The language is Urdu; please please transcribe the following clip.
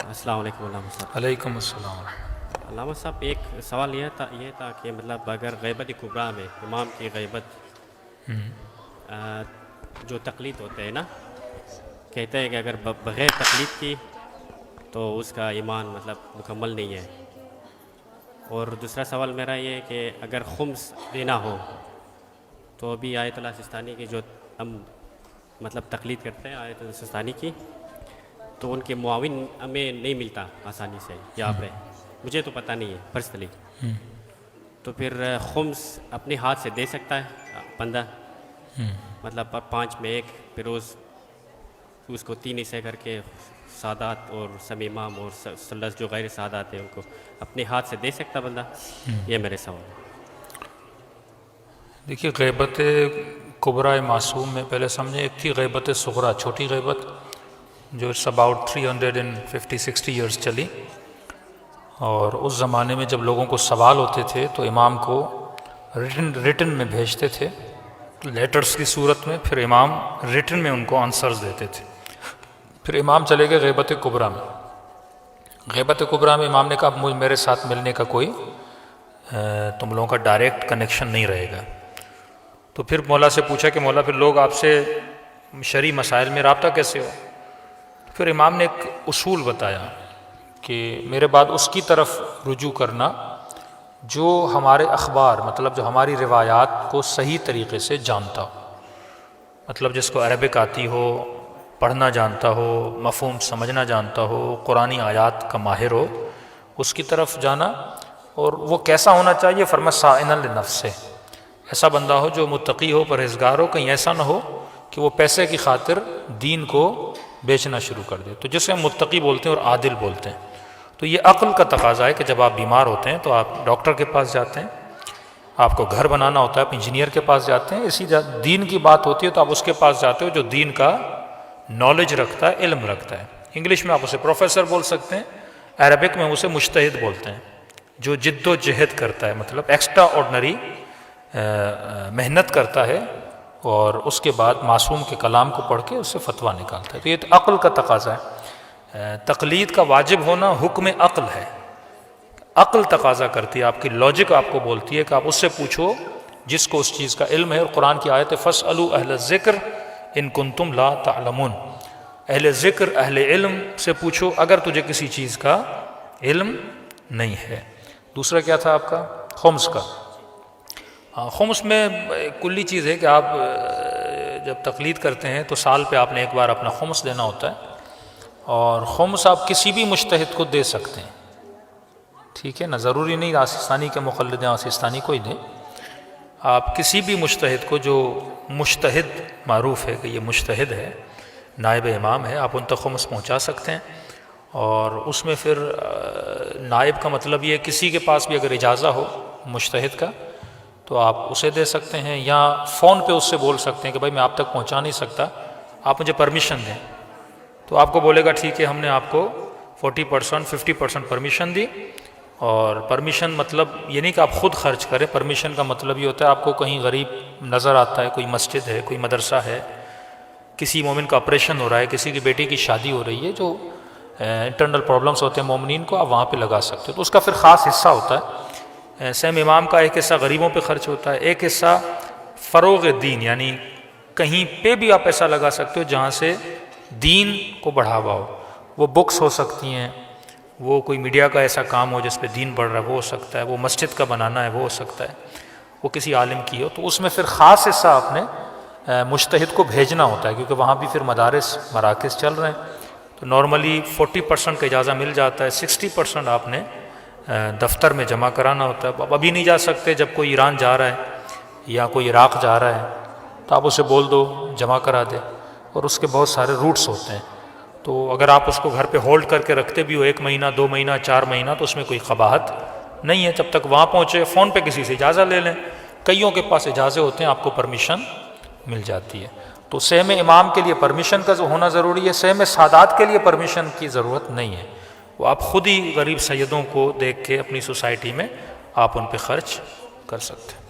السلام علیکم علامہ صاحب۔ علیکم السلام۔ علامہ صاحب، ایک سوال یہ تھا کہ مطلب اگر غیبت کبریٰ میں امام کی غیبت جو تقلید ہوتے ہیں نا، کہتے ہیں کہ اگر بغیر تقلید کی تو اس کا ایمان مطلب مکمل نہیں ہے۔ اور دوسرا سوال میرا یہ ہے کہ اگر خمس دینا ہو تو ابھی آیت اللہ سستانی کی جو ہم مطلب تقلید کرتے ہیں آیت اللہ سستانی کی، تو ان کے معاون ہمیں نہیں ملتا آسانی سے یہاں پہ، مجھے تو پتہ نہیں ہے پرسنلی، تو پھر خمس اپنے ہاتھ سے دے سکتا ہے بندہ، مطلب 5 میں 1 پھر اس کو 3 حصے کر کے سادات اور سمیمام اور سلس جو غیر سادات ہیں ان کو اپنے ہاتھ سے دے سکتا بندہ؟ یہ میرے سوال ہے۔ دیکھیے، غیبت کبریٰ معصوم میں پہلے سمجھیں ایک تھی غیبت صغریٰ، چھوٹی غیبت، جو اٹس اباؤٹ 350-60 ایئرس چلی، اور اس زمانے میں جب لوگوں کو سوال ہوتے تھے تو امام کو ریٹن میں بھیجتے تھے، لیٹرز کی صورت میں، پھر امام ریٹن میں ان کو آنسرز دیتے تھے۔ پھر امام چلے گئے غیبت کبریٰ میں۔ غیبت کبریٰ میں امام نے کہا اب میرے ساتھ ملنے کا کوئی تم لوگوں کا ڈائریکٹ کنیکشن نہیں رہے گا۔ تو پھر مولا سے پوچھا کہ مولا پھر لوگ آپ سے شرعی مسائل میں رابطہ کیسے ہو؟ پھر امام نے ایک اصول بتایا کہ میرے بعد اس کی طرف رجوع کرنا جو ہمارے اخبار، مطلب جو ہماری روایات کو صحیح طریقے سے جانتا ہو، مطلب جس کو عربک آتی ہو، پڑھنا جانتا ہو، مفہوم سمجھنا جانتا ہو، قرآنی آیات کا ماہر ہو، اس کی طرف جانا۔ اور وہ کیسا ہونا چاہیے؟ فرمایا صائنا لنفسہ، ایسا بندہ ہو جو متقی ہو، پرہیزگار ہو، کہیں ایسا نہ ہو کہ وہ پیسے کی خاطر دین کو بیچنا شروع کر دے، تو جسے ہم متقی بولتے ہیں اور عادل بولتے ہیں۔ تو یہ عقل کا تقاضا ہے کہ جب آپ بیمار ہوتے ہیں تو آپ ڈاکٹر کے پاس جاتے ہیں، آپ کو گھر بنانا ہوتا ہے آپ انجینئر کے پاس جاتے ہیں، اسی دین کی بات ہوتی ہے تو آپ اس کے پاس جاتے ہو جو دین کا نالج رکھتا ہے، علم رکھتا ہے۔ انگلش میں آپ اسے پروفیسر بول سکتے ہیں، عربک میں اسے مجتہد بولتے ہیں، جو جد و جہد کرتا ہے، مطلب ایکسٹرا آرڈنری محنت کرتا ہے، اور اس کے بعد معصوم کے کلام کو پڑھ کے اس سے فتویٰ نکالتا ہے۔ تو یہ عقل کا تقاضا ہے۔ تقلید کا واجب ہونا حکم عقل ہے، عقل تقاضا کرتی ہے، آپ کی لاجک آپ کو بولتی ہے کہ آپ اس سے پوچھو جس کو اس چیز کا علم ہے۔ اور قرآن کی آیت فاسألوا اہل الذکر ان کنتم لا تعلمون، اہل ذکر، اہل علم سے پوچھو اگر تجھے کسی چیز کا علم نہیں ہے۔ دوسرا کیا تھا آپ کا؟ خمس کا۔ خمس میں کلی چیز ہے کہ آپ جب تقلید کرتے ہیں تو سال پہ آپ نے ایک بار اپنا خمس دینا ہوتا ہے، اور خمس آپ کسی بھی مجتہد کو دے سکتے ہیں، ٹھیک ہے نا؟ ضروری نہیں آسستانی کے مقلد ہیں آسستانی کو ہی دیں، آپ کسی بھی مجتہد کو جو مجتہد معروف ہے کہ یہ مجتہد ہے، نائب امام ہے، آپ ان تک خمس پہنچا سکتے ہیں۔ اور اس میں پھر نائب کا مطلب یہ کسی کے پاس بھی اگر اجازہ ہو مجتہد کا تو آپ اسے دے سکتے ہیں، یا فون پہ اس سے بول سکتے ہیں کہ بھائی میں آپ تک پہنچا نہیں سکتا، آپ مجھے پرمیشن دیں، تو آپ کو بولے گا ٹھیک ہے ہم نے آپ کو 40% 50% پرمیشن دی۔ اور پرمیشن مطلب یہ نہیں کہ آپ خود خرچ کریں، پرمیشن کا مطلب یہ ہوتا ہے آپ کو کہیں غریب نظر آتا ہے، کوئی مسجد ہے، کوئی مدرسہ ہے، کسی مومن کا آپریشن ہو رہا ہے، کسی کی بیٹی کی شادی ہو رہی ہے، جو انٹرنل پرابلمس ہوتے ہیں مومنین کو، آپ وہاں پہ لگا سکتے ہو، تو اس کا پھر خاص حصہ ہوتا ہے۔ سیم امام کا ایک حصہ غریبوں پہ خرچ ہوتا ہے، ایک حصہ فروغ دین، یعنی کہیں پہ بھی آپ ایسا لگا سکتے ہو جہاں سے دین کو بڑھاوا ہو، وہ بکس ہو سکتی ہیں، وہ کوئی میڈیا کا ایسا کام ہو جس پہ دین بڑھ رہا ہے وہ ہو سکتا ہے، وہ مسجد کا بنانا ہے وہ ہو سکتا ہے، وہ کسی عالم کی ہو، تو اس میں پھر خاص حصہ آپ نے مجتہد کو بھیجنا ہوتا ہے، کیونکہ وہاں بھی پھر مدارس مراکز چل رہے ہیں، تو نارملی 40% کا اجازہ مل جاتا ہے، 60% آپ نے دفتر میں جمع کرانا ہوتا ہے۔ اب ابھی نہیں جا سکتے، جب کوئی ایران جا رہا ہے یا کوئی عراق جا رہا ہے تو آپ اسے بول دو جمع کرا دے، اور اس کے بہت سارے روٹس ہوتے ہیں، تو اگر آپ اس کو گھر پہ ہولڈ کر کے رکھتے بھی ہو 1 مہینہ 2 مہینہ 4 مہینہ تو اس میں کوئی قباحت نہیں ہے، جب تک وہاں پہنچے فون پہ کسی سے اجازت لے لیں، کئیوں کے پاس اجازت ہوتے ہیں، آپ کو پرمیشن مل جاتی ہے۔ تو سہم امام کے لیے پرمیشن کا ہونا ضروری ہے، سہم سادات کے لیے پرمیشن کی ضرورت نہیں ہے، وہ آپ خود ہی غریب سیدوں کو دیکھ کے اپنی سوسائٹی میں آپ ان پہ خرچ کر سکتے ہیں۔